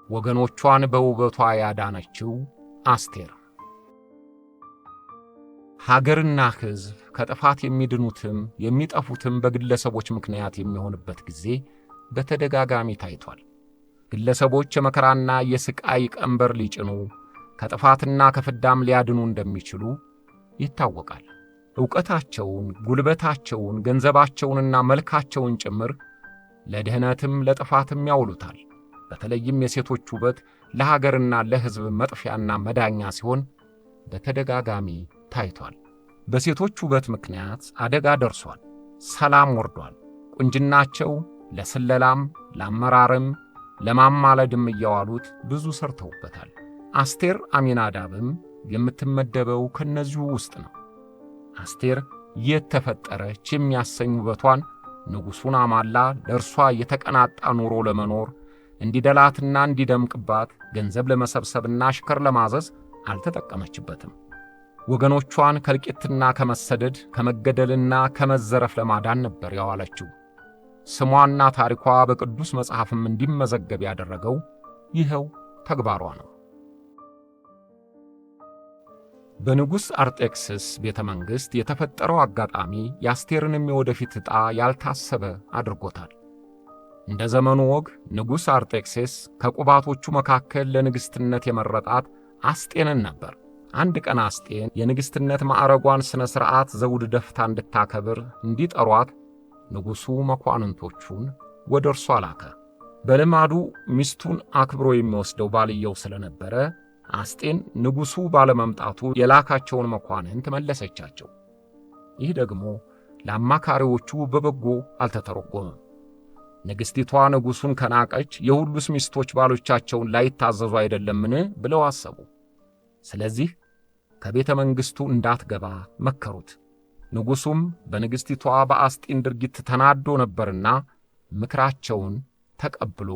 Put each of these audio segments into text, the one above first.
ወገኖቿን በውበቷ ያዳነችው አስቴር። ሀገርና ሕዝብ ከጥፋት የሚድኑትም የሚጠፉትም በግለሰቦች ምክንያት የሚሆንበት ጊዜ በተደጋጋሚ ታይቷል። ግለሰቦች የመከራና የስቃይ ቀንበር ሊጭኑ ከጥፋትና ከፍዳም ሊያድኑ እንደሚችሉ ይታወቃል። ዕውቀታቸውን፣ ጉልበታቸውን፣ ገንዘባቸውንና መልካቸውን ጭምር ለድህነትም ለጥፋትም ያውሉታል። በተለይም የሴቶች ውበት ለሀገርና ለሕዝብ መጥፊያና መዳኛ ሲሆን በተደጋጋሚ ታይቷል። በሴቶች ውበት ምክንያት አደጋ ደርሷል፣ ሰላም ወርዷል። ቁንጅናቸው ለስለላም ለአመራርም ለማማለድም እያዋሉት ብዙ ሰርተውበታል። አስቴር አሚናዳብም የምትመደበው ከነዚሁ ውስጥ ነው። አስቴር የት ተፈጠረች የሚያሰኝ ውበቷን ንጉሡን አማላ ለእርሷ የተቀናጣ ኑሮ ለመኖር እንዲደላትና እንዲደምቅባት ገንዘብ ለመሰብሰብና አሽከር ለማዘዝ አልተጠቀመችበትም። ወገኖቿን ከእልቂትና ከመሰደድ ከመገደልና ከመዘረፍ ለማዳን ነበር ያዋለችው። ስሟና ታሪኳ በቅዱስ መጽሐፍም እንዲመዘገብ ያደረገው ይኸው ተግባሯ ነው። በንጉሥ አርጤክስስ ቤተ መንግሥት የተፈጠረው አጋጣሚ የአስቴርንም የወደፊት ዕጣ ያልታሰበ አድርጎታል። እንደ ዘመኑ ወግ ንጉሥ አርጤክስስ ከቁባቶቹ መካከል ለንግሥትነት የመረጣት አስጤንን ነበር። አንድ ቀን አስጤን የንግሥትነት ማዕረጓን ሥነ ሥርዓት ዘውድ ደፍታ እንድታከብር እንዲጠሯት ንጉሡ መኳንንቶቹን ወደ እርሷ ላከ። በልማዱ ሚስቱን አክብሮ የሚወስደው ባልየው ስለነበረ አስጤን ንጉሡ ባለመምጣቱ የላካቸውን መኳንንት መለሰቻቸው። ይህ ደግሞ ለአማካሪዎቹ በበጎ አልተተረጎመም። ንግሥቲቷ ንጉሡን ከናቀች የሁሉስ ሚስቶች ባሎቻቸውን ላይታዘዙ አይደለምን ብለው አሰቡ። ስለዚህ ከቤተ መንግሥቱ እንዳትገባ መከሩት። ንጉሡም በንግሥቲቷ በአስጢን ድርጊት ተናዶ ነበርና ምክራቸውን ተቀብሎ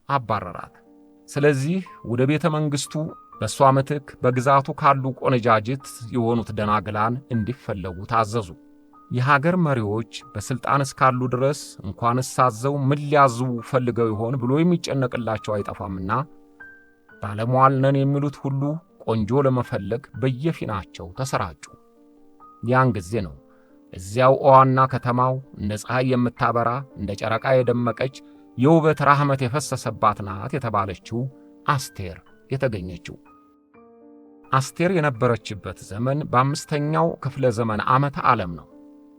አባረራት። ስለዚህ ወደ ቤተ መንግሥቱ በእሷ ምትክ በግዛቱ ካሉ ቆነጃጅት የሆኑት ደናግላን እንዲፈለጉ ታዘዙ። የሀገር መሪዎች በሥልጣን እስካሉ ድረስ እንኳንስ ሳዘው ምን ሊያዙ ፈልገው ይሆን ብሎ የሚጨነቅላቸው አይጠፋምና ባለሟል ነን የሚሉት ሁሉ ቆንጆ ለመፈለግ በየፊናቸው ተሰራጩ። ያን ጊዜ ነው እዚያው ኦዋና ከተማው እንደ ፀሐይ የምታበራ እንደ ጨረቃ የደመቀች የውበት ራህመት የፈሰሰባት ናት የተባለችው አስቴር የተገኘችው። አስቴር የነበረችበት ዘመን በአምስተኛው ክፍለ ዘመን ዓመተ ዓለም ነው።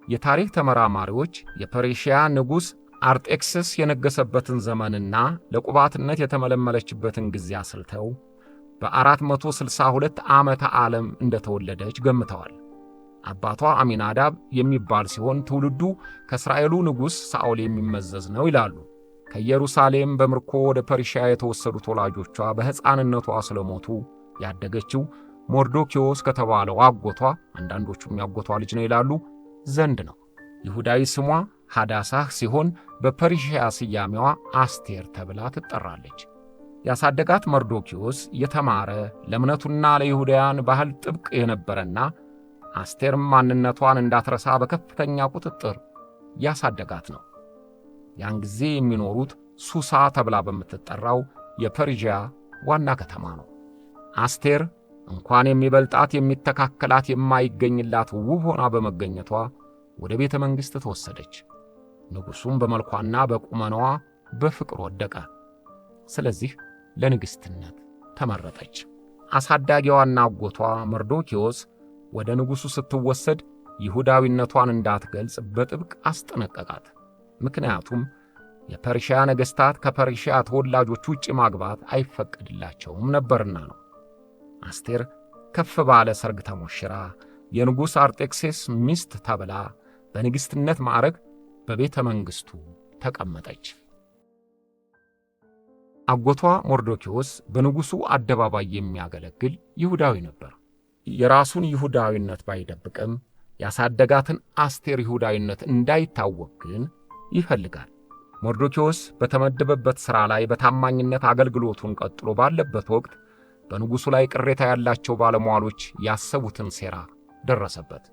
የታሪክ ተመራማሪዎች የፐርሺያ ንጉሥ አርጤክስስ የነገሰበትን ዘመንና ለቁባትነት የተመለመለችበትን ጊዜ አስልተው በ462 ዓመተ ዓለም እንደተወለደች ገምተዋል። አባቷ አሚናዳብ የሚባል ሲሆን ትውልዱ ከእስራኤሉ ንጉሥ ሳኦል የሚመዘዝ ነው ይላሉ። ከኢየሩሳሌም በምርኮ ወደ ፐርሺያ የተወሰዱት ወላጆቿ በሕፃንነቷ ስለሞቱ ያደገችው ሞርዶኪዮስ ከተባለው አጎቷ፣ አንዳንዶቹም ያጎቷ ልጅ ነው ይላሉ፣ ዘንድ ነው። ይሁዳዊ ስሟ ሐዳሳህ ሲሆን በፐርሺያ ስያሜዋ አስቴር ተብላ ትጠራለች። ያሳደጋት መርዶኪዮስ የተማረ ለእምነቱና ለይሁዳውያን ባህል ጥብቅ የነበረና አስቴርም ማንነቷን እንዳትረሳ በከፍተኛ ቁጥጥር ያሳደጋት ነው። ያን ጊዜ የሚኖሩት ሱሳ ተብላ በምትጠራው የፐርሺያ ዋና ከተማ ነው። አስቴር እንኳን የሚበልጣት የሚተካከላት የማይገኝላት ውብ ሆና በመገኘቷ ወደ ቤተ መንግሥት ተወሰደች። ንጉሡም በመልኳና በቁመናዋ በፍቅር ወደቀ። ስለዚህ ለንግሥትነት ተመረጠች። አሳዳጊዋና አጎቷ መርዶኪዮስ ወደ ንጉሡ ስትወሰድ ይሁዳዊነቷን እንዳትገልጽ በጥብቅ አስጠነቀቃት። ምክንያቱም የፐርሺያ ነገሥታት ከፐርሺያ ተወላጆች ውጭ ማግባት አይፈቀድላቸውም ነበርና ነው። አስቴር ከፍ ባለ ሰርግ ተሞሽራ የንጉሥ አርጤክስስ ሚስት ተብላ በንግሥትነት ማዕረግ በቤተ መንግሥቱ ተቀመጠች። አጎቷ ሞርዶኪዮስ በንጉሡ አደባባይ የሚያገለግል ይሁዳዊ ነበር። የራሱን ይሁዳዊነት ባይደብቅም ያሳደጋትን አስቴር ይሁዳዊነት እንዳይታወቅ ግን ይፈልጋል። ሞርዶኪዮስ በተመደበበት ሥራ ላይ በታማኝነት አገልግሎቱን ቀጥሎ ባለበት ወቅት በንጉሡ ላይ ቅሬታ ያላቸው ባለሟሎች ያሰቡትን ሴራ ደረሰበት።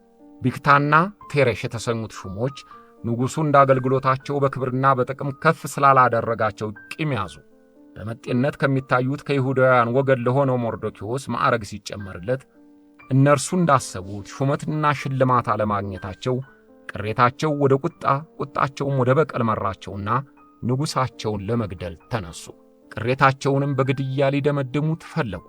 ቢክታና ቴሬሽ የተሰኙት ሹሞች ንጉሡ እንዳገልግሎታቸው በክብርና በጥቅም ከፍ ስላላደረጋቸው ቂም ያዙ። በመጤነት ከሚታዩት ከይሁዳውያን ወገን ለሆነው መርዶክዮስ ማዕረግ ሲጨመርለት እነርሱ እንዳሰቡት ሹመትና ሽልማት አለማግኘታቸው ቅሬታቸው ወደ ቁጣ፣ ቁጣቸውም ወደ በቀል መራቸውና ንጉሣቸውን ለመግደል ተነሱ። ቅሬታቸውንም በግድያ ሊደመድሙት ፈለጉ።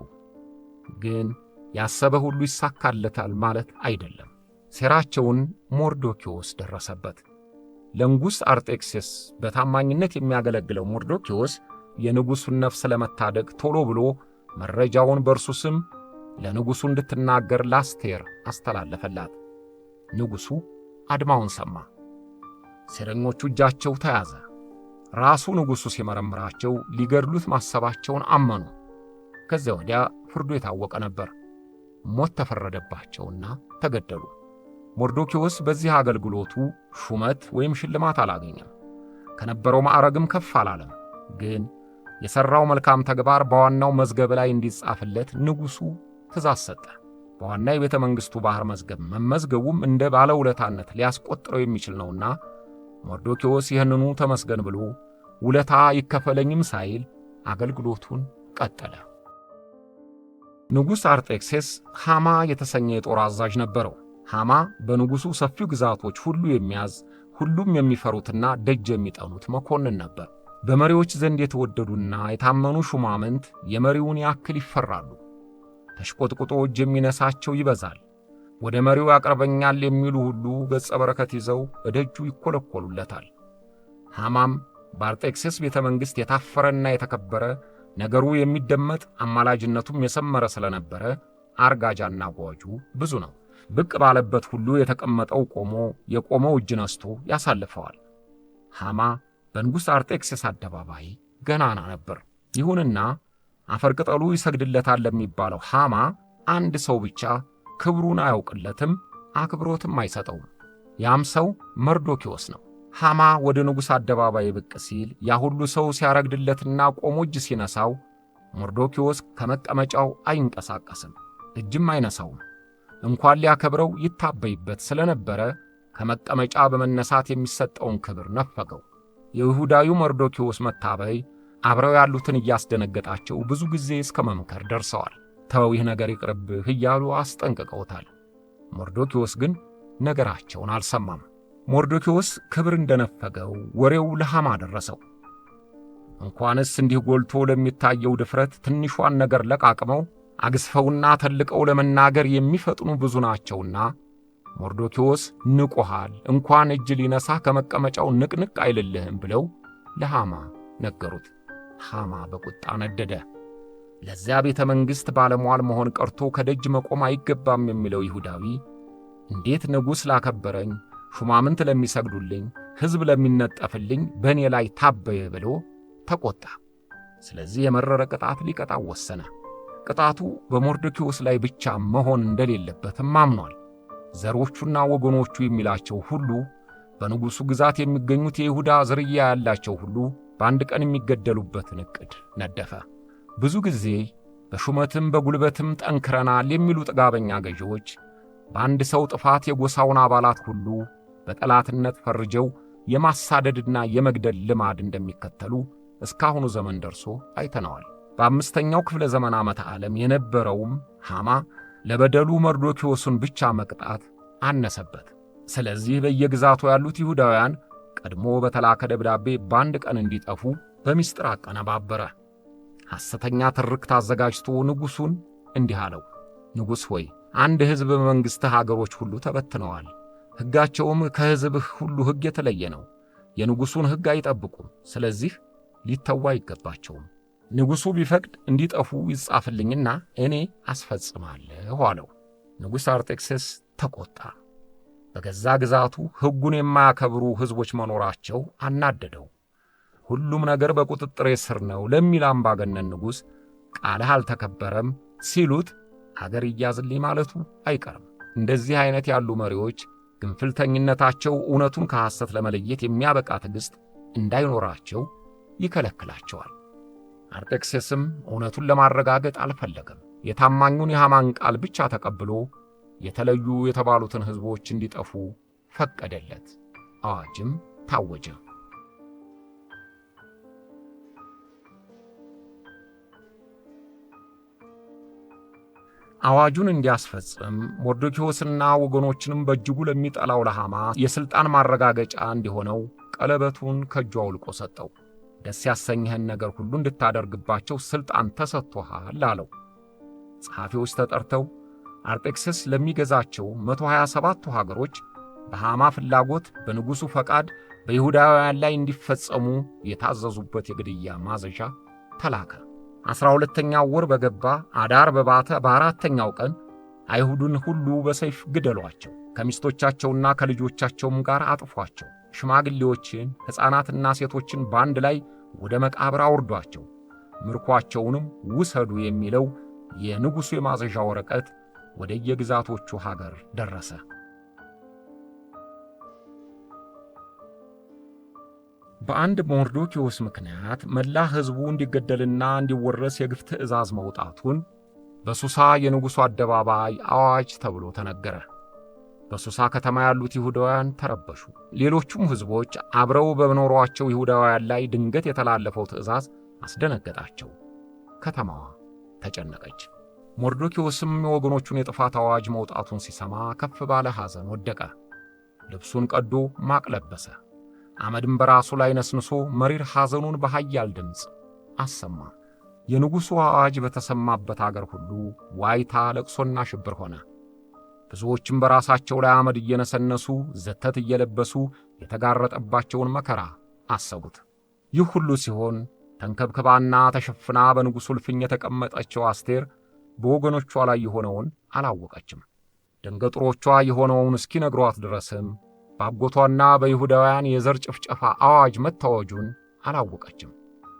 ግን ያሰበ ሁሉ ይሳካለታል ማለት አይደለም። ሴራቸውን መርዶክዮስ ደረሰበት። ለንጉሥ አርጤክስስ በታማኝነት የሚያገለግለው መርዶክዮስ የንጉሡን ነፍስ ለመታደግ ቶሎ ብሎ መረጃውን በእርሱ ስም ለንጉሡ እንድትናገር ለአስቴር አስተላለፈላት። ንጉሡ አድማውን ሰማ። ሴረኞቹ እጃቸው ተያዘ። ራሱ ንጉሡ ሲመረምራቸው ሊገድሉት ማሰባቸውን አመኑ። ከዚያ ወዲያ ፍርዱ የታወቀ ነበር። ሞት ተፈረደባቸውና ተገደሉ። መርዶክዮስ በዚህ አገልግሎቱ ሹመት ወይም ሽልማት አላገኘም። ከነበረው ማዕረግም ከፍ አላለም። ግን የሠራው መልካም ተግባር በዋናው መዝገብ ላይ እንዲጻፍለት ንጉሡ ትእዛዝ ሰጠ። በዋና የቤተ መንግሥቱ ባሕር መዝገብ መመዝገቡም እንደ ባለውለታነት ሊያስቆጥረው የሚችል ነውና መርዶክዮስ ይህንኑ ተመስገን ብሎ ውለታ ይከፈለኝም ሳይል አገልግሎቱን ቀጠለ። ንጉሥ አርጤክስስ ሐማ የተሰኘ የጦር አዛዥ ነበረው። ሐማ በንጉሡ ሰፊው ግዛቶች ሁሉ የሚያዝ ሁሉም የሚፈሩትና ደጅ የሚጠኑት መኮንን ነበር። በመሪዎች ዘንድ የተወደዱና የታመኑ ሹማምንት የመሪውን ያክል ይፈራሉ። ተሽቆጥቁጦ እጅ የሚነሳቸው ይበዛል። ወደ መሪው ያቀርበኛል የሚሉ ሁሉ ገጸ በረከት ይዘው እደጁ ይኰለኰሉለታል። ሐማም በአርጤክስስ ቤተ መንግሥት የታፈረና የተከበረ ነገሩ የሚደመጥ አማላጅነቱም የሰመረ ስለነበረ አርጋጃና ጓጁ ብዙ ነው። ብቅ ባለበት ሁሉ የተቀመጠው ቆሞ የቆመው እጅ ነስቶ ያሳልፈዋል። ሐማ በንጉሥ አርጤክስስ አደባባይ ገናና ነበር። ይሁንና አፈር ቅጠሉ ይሰግድለታል ለሚባለው ሐማ አንድ ሰው ብቻ ክብሩን አያውቅለትም፣ አክብሮትም አይሰጠውም። ያም ሰው መርዶክዮስ ነው። ሐማ ወደ ንጉሥ አደባባይ ብቅ ሲል ያ ሁሉ ሰው ሲያረግድለትና ቆሞ እጅ ሲነሳው መርዶክዮስ ከመቀመጫው አይንቀሳቀስም፣ እጅም አይነሳውም። እንኳን ሊያከብረው ይታበይበት ስለነበረ ከመቀመጫ በመነሳት የሚሰጠውን ክብር ነፈገው። የይሁዳዊው መርዶክዮስ መታበይ አብረው ያሉትን እያስደነገጣቸው ብዙ ጊዜ እስከ መምከር ደርሰዋል። ተው ይህ ነገር ይቅርብህ እያሉ አስጠንቅቀውታል። መርዶክዮስ ግን ነገራቸውን አልሰማም። መርዶክዮስ ክብር እንደነፈገው ወሬው ለሐማ ደረሰው። እንኳንስ እንዲህ ጎልቶ ለሚታየው ድፍረት ትንሿን ነገር ለቃቅመው አግዝፈውና ተልቀው ለመናገር የሚፈጥኑ ብዙ ናቸውና መርዶክዮስ ንቆሃል፣ እንኳን እጅ ሊነሳ ከመቀመጫው ንቅንቅ አይልልህም ብለው ለሐማ ነገሩት። ሐማ በቁጣ ነደደ። ለዚያ ቤተ መንግሥት ባለሟል መሆን ቀርቶ ከደጅ መቆም አይገባም የሚለው ይሁዳዊ እንዴት ንጉሥ ላከበረኝ፣ ሹማምንት ለሚሰግዱልኝ፣ ሕዝብ ለሚነጠፍልኝ በእኔ ላይ ታበየ ብሎ ተቆጣ። ስለዚህ የመረረ ቅጣት ሊቀጣው ወሰነ። ቅጣቱ በመርዶክዮስ ላይ ብቻ መሆን እንደሌለበትም አምኗል። ዘሮቹና ወገኖቹ የሚላቸው ሁሉ በንጉሡ ግዛት የሚገኙት የይሁዳ ዝርያ ያላቸው ሁሉ በአንድ ቀን የሚገደሉበትን ዕቅድ ነደፈ። ብዙ ጊዜ በሹመትም በጉልበትም ጠንክረናል የሚሉ ጥጋበኛ ገዢዎች በአንድ ሰው ጥፋት የጎሳውን አባላት ሁሉ በጠላትነት ፈርጀው የማሳደድና የመግደል ልማድ እንደሚከተሉ እስካሁኑ ዘመን ደርሶ አይተነዋል። በአምስተኛው ክፍለ ዘመን ዓመተ ዓለም የነበረውም ሐማ ለበደሉ መርዶክዮስን ብቻ መቅጣት አነሰበት። ስለዚህ በየግዛቱ ያሉት ይሁዳውያን ቀድሞ በተላከ ደብዳቤ በአንድ ቀን እንዲጠፉ በምስጢር አቀነባበረ። ሐሰተኛ ትርክት አዘጋጅቶ ንጉሡን እንዲህ አለው። ንጉሥ ሆይ አንድ ሕዝብ በመንግሥትህ አገሮች ሁሉ ተበትነዋል። ሕጋቸውም ከሕዝብህ ሁሉ ሕግ የተለየ ነው። የንጉሡን ሕግ አይጠብቁም። ስለዚህ ሊተዉ አይገባቸውም። ንጉሡ ቢፈቅድ እንዲጠፉ ይጻፍልኝና እኔ አስፈጽማለሁ አለው። ንጉሥ አርጤክስስ ተቆጣ። በገዛ ግዛቱ ሕጉን የማያከብሩ ሕዝቦች መኖራቸው አናደደው። ሁሉም ነገር በቁጥጥሬ ስር ነው ለሚል አምባገነን ንጉሥ ቃልህ አልተከበረም ሲሉት አገር ይያዝልኝ ማለቱ አይቀርም። እንደዚህ አይነት ያሉ መሪዎች ግንፍልተኝነታቸው እውነቱን ከሐሰት ለመለየት የሚያበቃ ትዕግሥት እንዳይኖራቸው ይከለክላቸዋል። አርጤክስስም እውነቱን ለማረጋገጥ አልፈለገም። የታማኙን የሐማን ቃል ብቻ ተቀብሎ የተለዩ የተባሉትን ሕዝቦች እንዲጠፉ ፈቀደለት። አዋጅም ታወጀ። አዋጁን እንዲያስፈጽም ሞርዶክዮስና ወገኖችንም በእጅጉ ለሚጠላው ለሐማ የሥልጣን ማረጋገጫ እንዲሆነው ቀለበቱን ከእጁ አውልቆ ሰጠው። ደስ ያሰኘህን ነገር ሁሉ እንድታደርግባቸው ሥልጣን ተሰጥቶሃል አለው። ጸሐፊዎች ተጠርተው አርጤክስስ ለሚገዛቸው 127ቱ ሀገሮች በሐማ ፍላጎት በንጉሡ ፈቃድ በይሁዳውያን ላይ እንዲፈጸሙ የታዘዙበት የግድያ ማዘዣ ተላከ። 12ኛው ወር በገባ አዳር በባተ በአራተኛው ቀን አይሁድን ሁሉ በሰይፍ ግደሏቸው፣ ከሚስቶቻቸውና ከልጆቻቸውም ጋር አጥፏቸው፣ ሽማግሌዎችን ሕፃናትና ሴቶችን በአንድ ላይ ወደ መቃብር አውርዷቸው፣ ምርኳቸውንም ውሰዱ የሚለው የንጉሡ የማዘዣ ወረቀት ወደ የግዛቶቹ ሀገር ደረሰ። በአንድ ሞርዶክዮስ ምክንያት መላ ሕዝቡ እንዲገደልና እንዲወረስ የግፍ ትእዛዝ መውጣቱን በሱሳ የንጉሡ አደባባይ አዋጅ ተብሎ ተነገረ። በሱሳ ከተማ ያሉት ይሁዳውያን ተረበሹ። ሌሎቹም ሕዝቦች አብረው በኖሯቸው ይሁዳውያን ላይ ድንገት የተላለፈው ትእዛዝ አስደነገጣቸው። ከተማዋ ተጨነቀች። ሞርዶክዮስም የወገኖቹን የጥፋት አዋጅ መውጣቱን ሲሰማ ከፍ ባለ ሐዘን ወደቀ። ልብሱን ቀዶ ማቅ ለበሰ። አመድም በራሱ ላይ ነስንሶ መሪር ሐዘኑን በኃያል ድምፅ አሰማ። የንጉሡ አዋጅ በተሰማበት አገር ሁሉ ዋይታ፣ ለቅሶና ሽብር ሆነ። ብዙዎችም በራሳቸው ላይ አመድ እየነሰነሱ ዘተት እየለበሱ የተጋረጠባቸውን መከራ አሰቡት። ይህ ሁሉ ሲሆን ተንከብክባና ተሸፍና በንጉሡ እልፍኝ የተቀመጠችው አስቴር በወገኖቿ ላይ የሆነውን አላወቀችም። ደንገጥሮቿ የሆነውን እስኪነግሯት ድረስም በአጎቷና በይሁዳውያን የዘር ጭፍጨፋ አዋጅ መታወጁን አላወቀችም።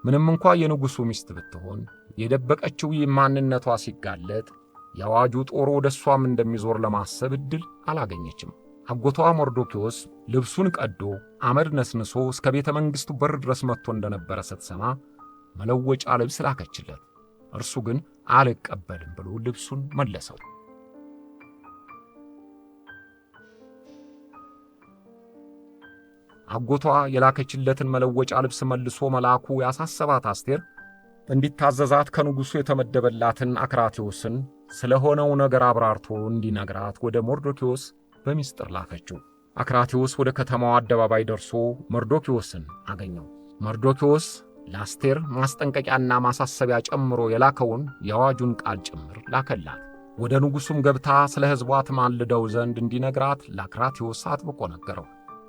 ምንም እንኳ የንጉሡ ሚስት ብትሆን የደበቀችው ማንነቷ ሲጋለጥ የአዋጁ ጦር ወደ እሷም እንደሚዞር ለማሰብ ዕድል አላገኘችም። አጎቷ ሞርዶክዮስ ልብሱን ቀዶ አመድ ነስንሶ እስከ ቤተ መንግሥቱ በር ድረስ መጥቶ እንደነበረ ስትሰማ መለወጫ ልብስ ላከችለት። እርሱ ግን አልቀበልም ብሎ ልብሱን መለሰው። አጎቷ የላከችለትን መለወጫ ልብስ መልሶ መላኩ ያሳሰባት አስቴር እንዲታዘዛት ከንጉሡ የተመደበላትን አክራቴዎስን ስለሆነው ነገር አብራርቶ እንዲነግራት ወደ ሞርዶክዮስ በሚስጥር ላከችው። አክራቴዎስ ወደ ከተማው አደባባይ ደርሶ መርዶክዮስን አገኘው። መርዶክዮስ ለአስቴር ማስጠንቀቂያና ማሳሰቢያ ጨምሮ የላከውን የአዋጁን ቃል ጭምር ላከላት። ወደ ንጉሡም ገብታ ስለ ሕዝቧ ትማልደው ዘንድ እንዲነግራት ለአክራቴዎስ አጥብቆ ነገረው።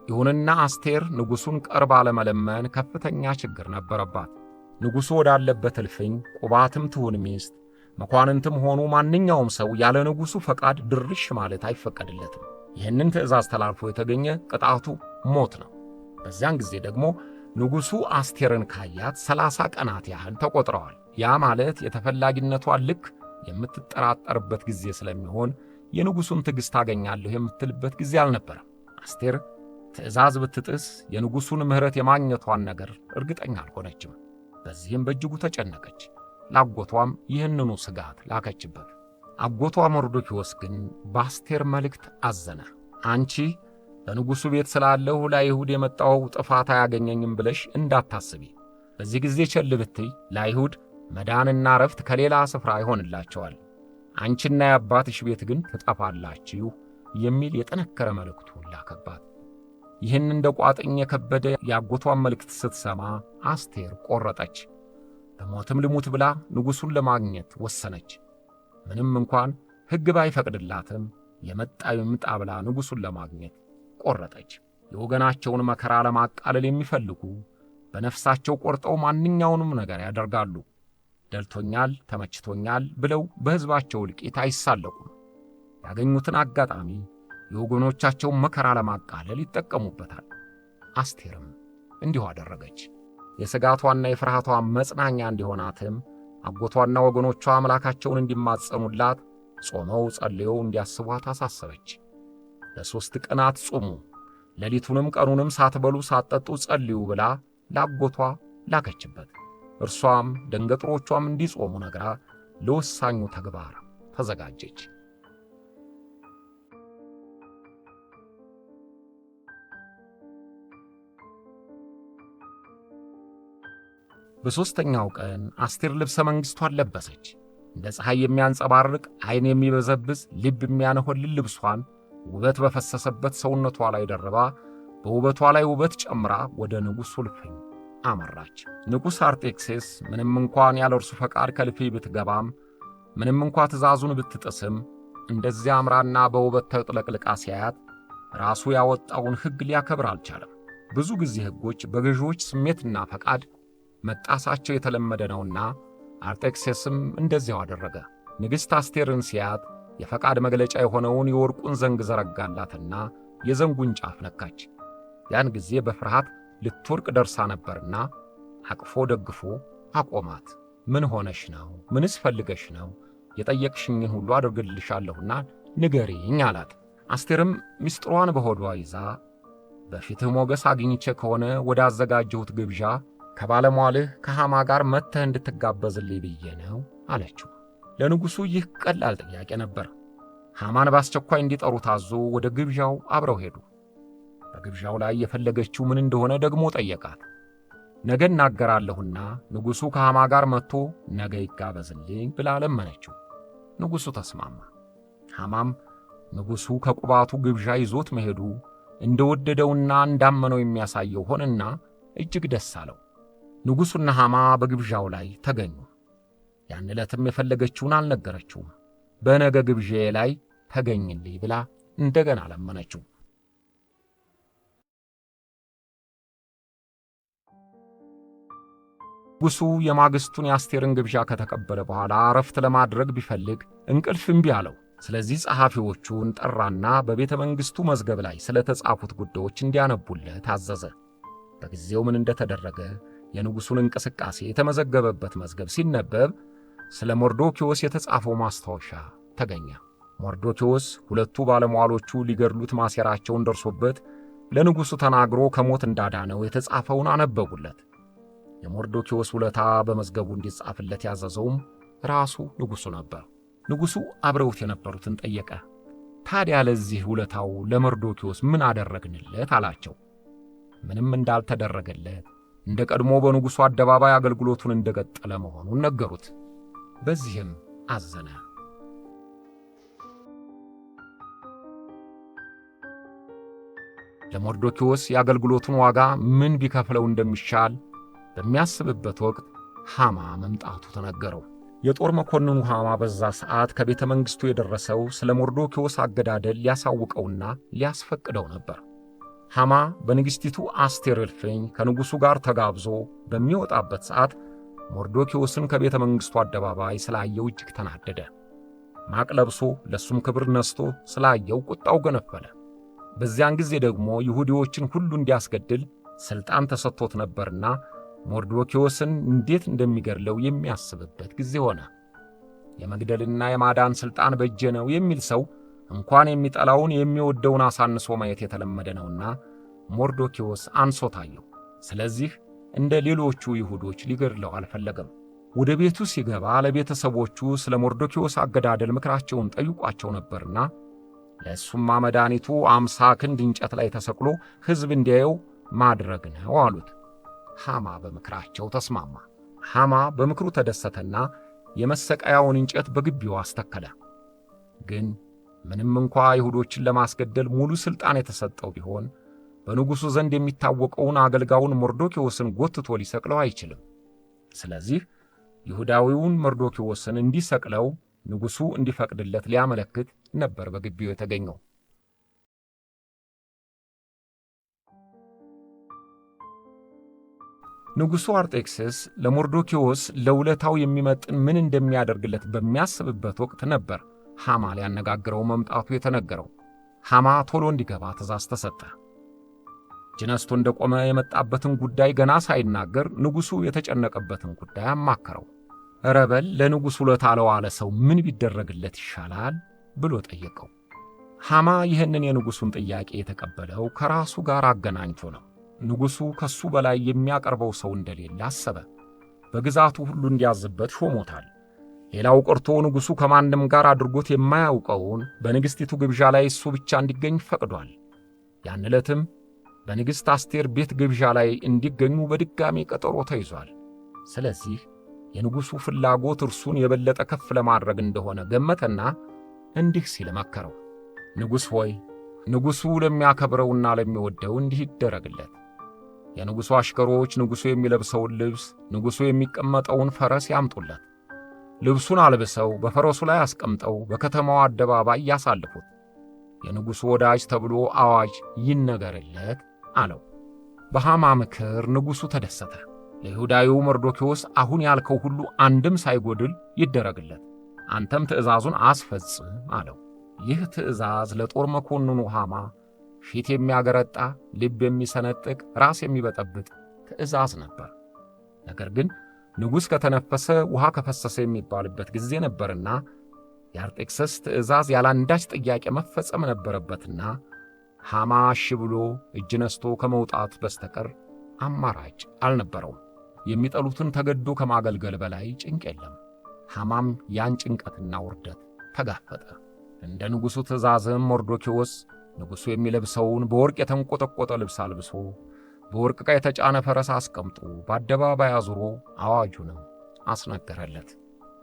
ይሁንና አስቴር ንጉሡን ቀርባ ለመለመን ከፍተኛ ችግር ነበረባት። ንጉሡ ወዳለበት እልፍኝ ቁባትም ትሁን ሚስት፣ መኳንንትም ሆኑ ማንኛውም ሰው ያለ ንጉሡ ፈቃድ ድርሽ ማለት አይፈቀድለትም። ይህንን ትእዛዝ ተላልፎ የተገኘ ቅጣቱ ሞት ነው። በዚያን ጊዜ ደግሞ ንጉሡ አስቴርን ካያት 30 ቀናት ያህል ተቆጥረዋል። ያ ማለት የተፈላጊነቷን ልክ የምትጠራጠርበት ጊዜ ስለሚሆን የንጉሡን ትዕግሥት አገኛለሁ የምትልበት ጊዜ አልነበረም። አስቴር ትእዛዝ ብትጥስ የንጉሡን ምሕረት የማግኘቷን ነገር እርግጠኛ አልሆነችም። በዚህም በእጅጉ ተጨነቀች። ላጎቷም ይህንኑ ስጋት ላከችበት። አጎቷ መርዶክዮስ ግን በአስቴር መልእክት አዘነ። አንቺ በንጉሡ ቤት ስላለሁ ለአይሁድ የመጣው ጥፋት አያገኘኝም ብለሽ እንዳታስቢ። በዚህ ጊዜ ቸል ብትይ ለአይሁድ መዳንና ረፍት ከሌላ ስፍራ ይሆንላቸዋል። አንቺና የአባትሽ ቤት ግን ትጠፋላችሁ የሚል የጠነከረ መልእክቱን ላከባት። ይህን እንደ ቋጥኝ የከበደ የአጎቷን መልእክት ስትሰማ አስቴር ቆረጠች። በሞትም ልሙት ብላ ንጉሡን ለማግኘት ወሰነች። ምንም እንኳን ሕግ ባይፈቅድላትም የመጣው ይምጣ ብላ ንጉሡን ለማግኘት ቆረጠች። የወገናቸውን መከራ ለማቃለል የሚፈልጉ በነፍሳቸው ቆርጠው ማንኛውንም ነገር ያደርጋሉ። ደልቶኛል፣ ተመችቶኛል ብለው በሕዝባቸው እልቂት አይሳለቁም። ያገኙትን አጋጣሚ የወገኖቻቸውን መከራ ለማቃለል ይጠቀሙበታል። አስቴርም እንዲሁ አደረገች። የስጋቷና የፍርሃቷ መጽናኛ እንዲሆናትም አጎቷና ወገኖቿ አምላካቸውን እንዲማጸኑላት ጾመው ጸልየው እንዲያስቧት አሳሰበች። ለ3 ቀናት ጹሙ፣ ሌሊቱንም ቀኑንም ሳትበሉ ሳትጠጡ ጸልዩ ብላ ላጎቷ ላከችበት። እርሷም ደንገጥሮቿም እንዲጾሙ ነግራ ለወሳኙ ተግባር ተዘጋጀች። በሦስተኛው ቀን አስቴር ልብሰ መንግሥቷን ለበሰች። እንደ ፀሐይ የሚያንጸባርቅ ዓይን የሚበዘብዝ ልብ የሚያነሆልል ልብሷን ውበት በፈሰሰበት ሰውነቷ ላይ ደርባ በውበቷ ላይ ውበት ጨምራ ወደ ንጉሡ እልፍኝ አመራች። ንጉሥ አርጤክስስ ምንም እንኳን ያለ እርሱ ፈቃድ ከእልፍኝ ብትገባም ምንም እንኳ ትእዛዙን ብትጥስም እንደዚያ አምራና በውበት ተጥለቅልቃ ሲያያት ራሱ ያወጣውን ሕግ ሊያከብር አልቻለም። ብዙ ጊዜ ሕጎች በገዢዎች ስሜትና ፈቃድ መጣሳቸው የተለመደ ነውና አርጤክስስም እንደዚያው አደረገ። ንግሥት አስቴርን ሲያት የፈቃድ መግለጫ የሆነውን የወርቁን ዘንግ ዘረጋላትና የዘንጉን ጫፍ ነካች። ያን ጊዜ በፍርሃት ልትወርቅ ደርሳ ነበርና አቅፎ ደግፎ አቆማት። ምን ሆነሽ ነው? ምንስ ፈልገሽ ነው? የጠየቅሽኝን ሁሉ አድርግልሻለሁና ንገሪኝ አላት። አስቴርም ምስጢሯን በሆዷ ይዛ በፊትህ ሞገስ አግኝቼ ከሆነ ወደ አዘጋጀሁት ግብዣ ከባለሟልህ ከሐማ ጋር መጥተህ እንድትጋበዝልኝ ብዬ ነው አለችው። ለንጉሡ ይህ ቀላል ጥያቄ ነበር። ሐማን በአስቸኳይ እንዲጠሩ ታዞ ወደ ግብዣው አብረው ሄዱ። በግብዣው ላይ የፈለገችው ምን እንደሆነ ደግሞ ጠየቃት። ነገ እናገራለሁና ንጉሡ ከሐማ ጋር መጥቶ ነገ ይጋበዝልኝ ብላ ለመነችው። ንጉሡ ተስማማ። ሐማም ንጉሡ ከቁባቱ ግብዣ ይዞት መሄዱ እንደወደደውና እንዳመነው የሚያሳየው ሆነና እጅግ ደስ አለው። ንጉሡና ሐማ በግብዣው ላይ ተገኙ። ያን ዕለትም የፈለገችውን አልነገረችውም። በነገ ግብዣዬ ላይ ተገኝልኝ ብላ እንደገና ለመነችው። ንጉሡ የማግስቱን የአስቴርን ግብዣ ከተቀበለ በኋላ ዕረፍት ለማድረግ ቢፈልግ እንቅልፍ እምቢ አለው። ስለዚህ ጸሐፊዎቹን ጠራና በቤተ መንግሥቱ መዝገብ ላይ ስለ ተጻፉት ጉዳዮች እንዲያነቡለት አዘዘ። በጊዜው ምን እንደተደረገ የንጉሡን እንቅስቃሴ የተመዘገበበት መዝገብ ሲነበብ ስለ ሞርዶክዮስ የተጻፈው ማስታወሻ ተገኘ። ሞርዶክዮስ ሁለቱ ባለሟሎቹ ሊገድሉት ማሴራቸውን ደርሶበት ለንጉሡ ተናግሮ ከሞት እንዳዳነው የተጻፈውን አነበቡለት። የሞርዶክዮስ ውለታ በመዝገቡ እንዲጻፍለት ያዘዘውም ራሱ ንጉሡ ነበር። ንጉሡ አብረውት የነበሩትን ጠየቀ። ታዲያ ለዚህ ውለታው ለሞርዶክዮስ ምን አደረግንለት አላቸው። ምንም እንዳልተደረገለት እንደ ቀድሞ በንጉሡ አደባባይ አገልግሎቱን እንደቀጠለ መሆኑን ነገሩት። በዚህም አዘነ። ለሞርዶክዮስ የአገልግሎቱን ዋጋ ምን ቢከፍለው እንደሚሻል በሚያስብበት ወቅት ሐማ መምጣቱ ተነገረው። የጦር መኮንኑ ሐማ በዛ ሰዓት ከቤተ መንግሥቱ የደረሰው ስለ ሞርዶክዮስ አገዳደል ሊያሳውቀውና ሊያስፈቅደው ነበር። ሐማ በንግሥቲቱ አስቴር እልፍኝ ከንጉሡ ጋር ተጋብዞ በሚወጣበት ሰዓት ሞርዶክዮስን ከቤተ መንግሥቱ አደባባይ ስላየው እጅግ ተናደደ። ማቅ ለብሶ ለሱም ክብር ነስቶ ስላየው ቁጣው ገነፈለ። በዚያን ጊዜ ደግሞ ይሁዲዎችን ሁሉ እንዲያስገድል ሥልጣን ተሰጥቶት ነበርና ሞርዶክዮስን እንዴት እንደሚገድለው የሚያስብበት ጊዜ ሆነ። የመግደልና የማዳን ሥልጣን በእጄ ነው የሚል ሰው እንኳን የሚጠላውን የሚወደውን አሳንሶ ማየት የተለመደ ነውና ሞርዶክዮስ አንሶ ታየው። ስለዚህ እንደ ሌሎቹ ይሁዶች ሊገድለው አልፈለገም። ወደ ቤቱ ሲገባ ለቤተሰቦቹ ስለ ሞርዶክዮስ አገዳደል ምክራቸውን ጠይቋቸው ነበርና ለእሱማ መድኃኒቱ 50 ክንድ እንጨት ላይ ተሰቅሎ ሕዝብ እንዲያየው ማድረግ ነው አሉት። ሐማ በምክራቸው ተስማማ። ሐማ በምክሩ ተደሰተና የመሰቀያውን እንጨት በግቢው አስተከለ። ግን ምንም እንኳ ይሁዶችን ለማስገደል ሙሉ ሥልጣን የተሰጠው ቢሆን በንጉሡ ዘንድ የሚታወቀውን አገልጋዩን ሞርዶክዮስን ጎትቶ ሊሰቅለው አይችልም። ስለዚህ ይሁዳዊውን ሞርዶክዮስን እንዲሰቅለው ንጉሡ እንዲፈቅድለት ሊያመለክት ነበር በግቢው የተገኘው። ንጉሡ አርጤክስስ ለሞርዶክዮስ ለውለታው የሚመጥን ምን እንደሚያደርግለት በሚያስብበት ወቅት ነበር ሐማ ሊያነጋግረው መምጣቱ የተነገረው። ሐማ ቶሎ እንዲገባ ትእዛዝ ተሰጠ። ጅነስቶ እንደቆመ የመጣበትን ጉዳይ ገና ሳይናገር ንጉሡ የተጨነቀበትን ጉዳይ አማከረው። ረበል ለንጉሡ ውለታ ለዋለ ሰው ምን ቢደረግለት ይሻላል ብሎ ጠየቀው። ሐማ ይህንን የንጉሡን ጥያቄ የተቀበለው ከራሱ ጋር አገናኝቶ ነው። ንጉሡ ከሱ በላይ የሚያቀርበው ሰው እንደሌለ አሰበ። በግዛቱ ሁሉ እንዲያዝበት ሾሞታል። ሌላው ቀርቶ ንጉሡ ከማንም ጋር አድርጎት የማያውቀውን በንግሥቲቱ ግብዣ ላይ እሱ ብቻ እንዲገኝ ፈቅዷል። ያን ዕለትም በንግሥት አስቴር ቤት ግብዣ ላይ እንዲገኙ በድጋሚ ቀጠሮ ተይዟል። ስለዚህ የንጉሡ ፍላጎት እርሱን የበለጠ ከፍ ለማድረግ እንደሆነ ገመተና እንዲህ ሲል መከረው። ንጉሥ ሆይ ንጉሡ ለሚያከብረውና ለሚወደው እንዲህ ይደረግለት። የንጉሡ አሽከሮች ንጉሡ የሚለብሰውን ልብስ፣ ንጉሡ የሚቀመጠውን ፈረስ ያምጡለት። ልብሱን አልብሰው በፈረሱ ላይ አስቀምጠው በከተማው አደባባይ ያሳልፉት። የንጉሡ ወዳጅ ተብሎ አዋጅ ይነገርለት አለው። በሐማ ምክር ንጉሡ ተደሰተ። ለይሁዳዊው መርዶክዮስ አሁን ያልከው ሁሉ አንድም ሳይጎድል ይደረግለት፣ አንተም ትእዛዙን አስፈጽም አለው። ይህ ትእዛዝ ለጦር መኮንኑ ሐማ ፊት የሚያገረጣ፣ ልብ የሚሰነጥቅ፣ ራስ የሚበጠብጥ ትእዛዝ ነበር። ነገር ግን ንጉሥ ከተነፈሰ ውሃ ከፈሰሰ የሚባልበት ጊዜ ነበርና የአርጤክስስ ትእዛዝ ያላንዳች ጥያቄ መፈጸም ነበረበትና ሐማ እሺ ብሎ እጅ ነስቶ ከመውጣት በስተቀር አማራጭ አልነበረውም። የሚጠሉትን ተገዶ ከማገልገል በላይ ጭንቅ የለም። ሐማም ያን ጭንቀትና ውርደት ተጋፈጠ። እንደ ንጉሡ ትእዛዝም መርዶክዮስ ንጉሡ የሚለብሰውን በወርቅ የተንቆጠቆጠ ልብስ አልብሶ በወርቅ ዕቃ የተጫነ ፈረስ አስቀምጦ በአደባባይ አዙሮ አዋጁንም አስነገረለት።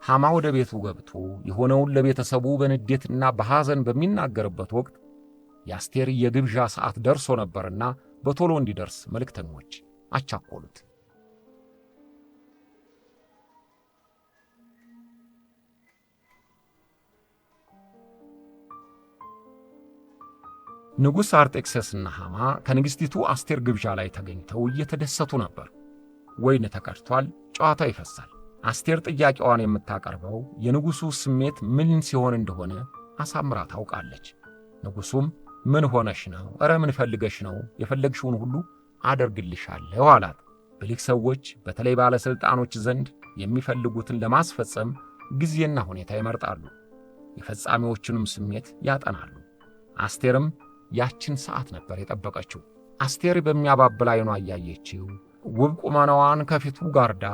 ሐማ ወደ ቤቱ ገብቶ የሆነውን ለቤተሰቡ በንዴትና በሐዘን በሚናገርበት ወቅት የአስቴር የግብዣ ሰዓት ደርሶ ነበርና በቶሎ እንዲደርስ መልእክተኞች አቻኮሉት። ንጉሥ አርጤክስስና ሐማ ከንግሥቲቱ አስቴር ግብዣ ላይ ተገኝተው እየተደሰቱ ነበር። ወይን ተቀድቷል፣ ጨዋታ ይፈሳል። አስቴር ጥያቄዋን የምታቀርበው የንጉሡ ስሜት ምን ሲሆን እንደሆነ አሳምራ ታውቃለች። ንጉሡም ምን ሆነሽ ነው? ኧረ ምን ፈልገሽ ነው? የፈለግሽውን ሁሉ አደርግልሻለሁ አላት። ብልህ ሰዎች በተለይ ባለሥልጣኖች ዘንድ የሚፈልጉትን ለማስፈጸም ጊዜና ሁኔታ ይመርጣሉ፣ የፈጻሚዎቹንም ስሜት ያጠናሉ። አስቴርም ያችን ሰዓት ነበር የጠበቀችው። አስቴር በሚያባብል ዓይኗ እያየችው ውብ ቁመናዋን ከፊቱ ጋርዳ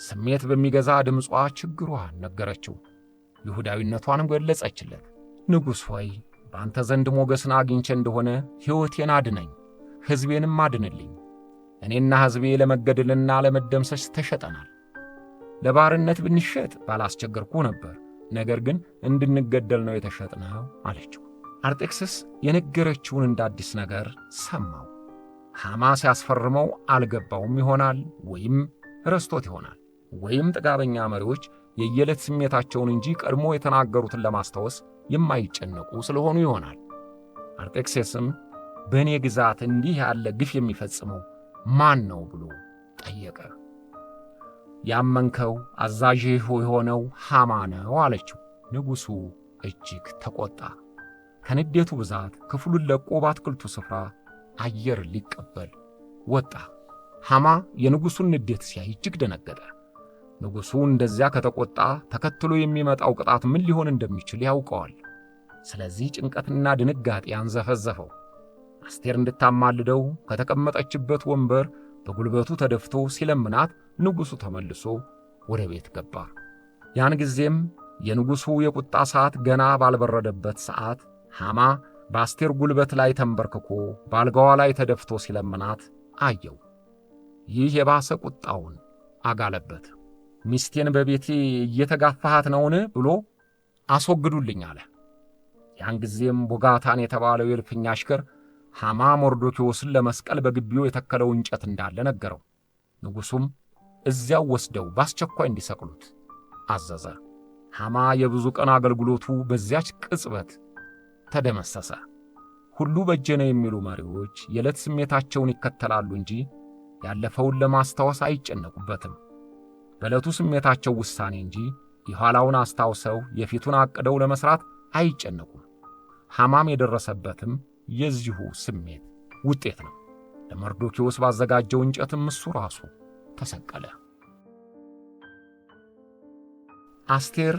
ስሜት በሚገዛ ድምጿ ችግሯን ነገረችው፣ ይሁዳዊነቷንም ገለጸችለት። ንጉሥ ሆይ በአንተ ዘንድ ሞገስን አግኝቼ እንደሆነ ሕይወቴን አድነኝ፣ ሕዝቤንም አድንልኝ። እኔና ሕዝቤ ለመገደልና ለመደምሰስ ተሸጠናል። ለባርነት ብንሸጥ ባላስቸገርኩ ነበር፣ ነገር ግን እንድንገደል ነው የተሸጥነው አለችው። አርጤክስስ የነገረችውን እንደ አዲስ ነገር ሰማው። ሐማ ሲያስፈርመው አልገባውም ይሆናል፣ ወይም ረስቶት ይሆናል፣ ወይም ጥጋበኛ መሪዎች የየዕለት ስሜታቸውን እንጂ ቀድሞ የተናገሩትን ለማስታወስ የማይጨነቁ ስለሆኑ ይሆናል። አርጤክስስም በእኔ ግዛት እንዲህ ያለ ግፍ የሚፈጽመው ማን ነው ብሎ ጠየቀ። ያመንከው አዛዥህ የሆነው ሐማ ነው አለችው። ንጉሡ እጅግ ተቆጣ። ከንዴቱ ብዛት ክፍሉን ለቆ በአትክልቱ ስፍራ አየር ሊቀበል ወጣ። ሐማ የንጉሡን ንዴት ሲያይ እጅግ ደነገጠ። ንጉሡ እንደዚያ ከተቆጣ ተከትሎ የሚመጣው ቅጣት ምን ሊሆን እንደሚችል ያውቀዋል። ስለዚህ ጭንቀትና ድንጋጤ አንዘፈዘፈው። አስቴር እንድታማልደው ከተቀመጠችበት ወንበር በጉልበቱ ተደፍቶ ሲለምናት ንጉሡ ተመልሶ ወደ ቤት ገባ። ያን ጊዜም የንጉሡ የቁጣ ሰዓት ገና ባልበረደበት ሰዓት ሐማ በአስቴር ጉልበት ላይ ተንበርክኮ በአልጋዋ ላይ ተደፍቶ ሲለምናት አየው። ይህ የባሰ ቁጣውን አጋለበት። ሚስቴን በቤቴ እየተጋፋሃት ነውን ብሎ አስወግዱልኝ አለ። ያን ጊዜም ቦጋታን የተባለው የእልፍኝ አሽከር ሐማ መርዶክዮስን ለመስቀል በግቢው የተከለው እንጨት እንዳለ ነገረው። ንጉሡም እዚያው ወስደው በአስቸኳይ እንዲሰቅሉት አዘዘ። ሐማ የብዙ ቀን አገልግሎቱ በዚያች ቅጽበት ተደመሰሰ። ሁሉ በእጄ ነው የሚሉ መሪዎች የዕለት ስሜታቸውን ይከተላሉ እንጂ ያለፈውን ለማስታወስ አይጨነቁበትም። በዕለቱ ስሜታቸው ውሳኔ እንጂ የኋላውን አስታውሰው የፊቱን አቅደው ለመሥራት አይጨነቁም። ሐማም የደረሰበትም የዚሁ ስሜት ውጤት ነው። ለመርዶክዮስ ባዘጋጀው እንጨትም እሱ ራሱ ተሰቀለ። አስቴር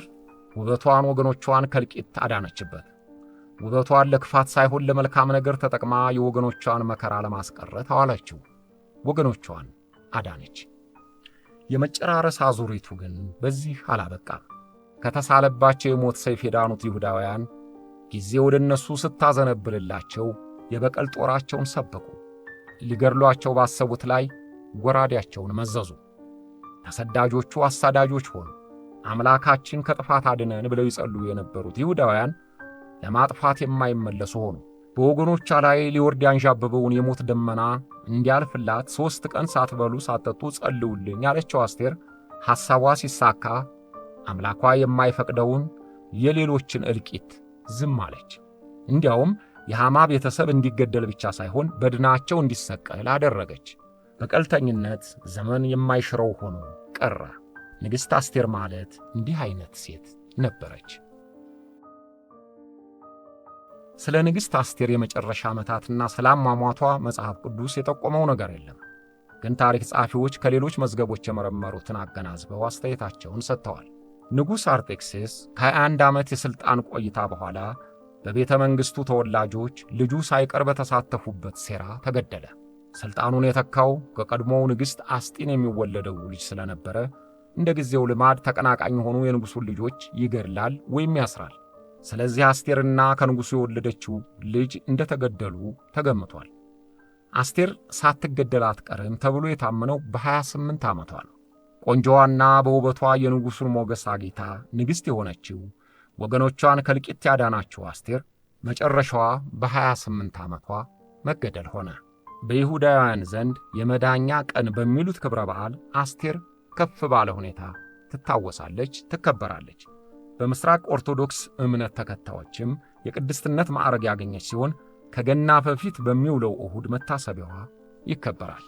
ውበቷን ወገኖቿን ከእልቂት አዳነችበት። ውበቷን ለክፋት ሳይሆን ለመልካም ነገር ተጠቅማ የወገኖቿን መከራ ለማስቀረት አዋለችው። ወገኖቿን አዳነች። የመጨራረስ አዙሪቱ ግን በዚህ አላበቃም። ከተሳለባቸው የሞት ሰይፍ የዳኑት ይሁዳውያን ጊዜ ወደ እነሱ ስታዘነብልላቸው የበቀል ጦራቸውን ሰበቁ። ሊገድሏቸው ባሰቡት ላይ ጎራዴያቸውን መዘዙ። ተሰዳጆቹ አሳዳጆች ሆኑ። አምላካችን ከጥፋት አድነን ብለው ይጸልዩ የነበሩት ይሁዳውያን ለማጥፋት የማይመለሱ ሆኑ። በወገኖቿ ላይ ሊወርድ ያንዣበበውን የሞት ደመና እንዲያልፍላት 3 ቀን ሳትበሉ ሳትጠጡ ጸልዩልኝ ያለችው አስቴር ሐሳቧ ሲሳካ አምላኳ የማይፈቅደውን የሌሎችን እልቂት ዝም አለች። እንዲያውም የሐማ ቤተሰብ እንዲገደል ብቻ ሳይሆን በድናቸው እንዲሰቀል አደረገች። በቀልተኝነት ዘመን የማይሽረው ሆኖ ቀረ። ንግሥት አስቴር ማለት እንዲህ አይነት ሴት ነበረች። ስለ ንግሥት አስቴር የመጨረሻ ዓመታትና ስለ አሟሟቷ መጽሐፍ ቅዱስ የጠቆመው ነገር የለም። ግን ታሪክ ጸሐፊዎች ከሌሎች መዝገቦች የመረመሩትን አገናዝበው አስተያየታቸውን ሰጥተዋል። ንጉሥ አርጤክስስ ከ21 ዓመት የሥልጣን ቆይታ በኋላ በቤተ መንግሥቱ ተወላጆች ልጁ ሳይቀር በተሳተፉበት ሴራ ተገደለ። ሥልጣኑን የተካው ከቀድሞው ንግሥት አስጢን የሚወለደው ልጅ ስለነበረ እንደ ጊዜው ልማድ ተቀናቃኝ የሆኑ የንጉሡን ልጆች ይገድላል ወይም ያስራል። ስለዚህ አስቴርና ከንጉሡ የወለደችው ልጅ እንደተገደሉ ተገምቷል። አስቴር ሳትገደል አትቀርም ተብሎ የታመነው በ28 ዓመቷ ነው። ቆንጆዋና በውበቷ የንጉሡን ሞገስ አግኝታ ንግሥት የሆነችው ወገኖቿን ከእልቂት ያዳናችው አስቴር መጨረሻዋ በ28 ዓመቷ መገደል ሆነ። በይሁዳውያን ዘንድ የመዳኛ ቀን በሚሉት ክብረ በዓል አስቴር ከፍ ባለ ሁኔታ ትታወሳለች፣ ትከበራለች። በምስራቅ ኦርቶዶክስ እምነት ተከታዮችም የቅድስትነት ማዕረግ ያገኘች ሲሆን ከገና በፊት በሚውለው እሁድ መታሰቢያዋ ይከበራል።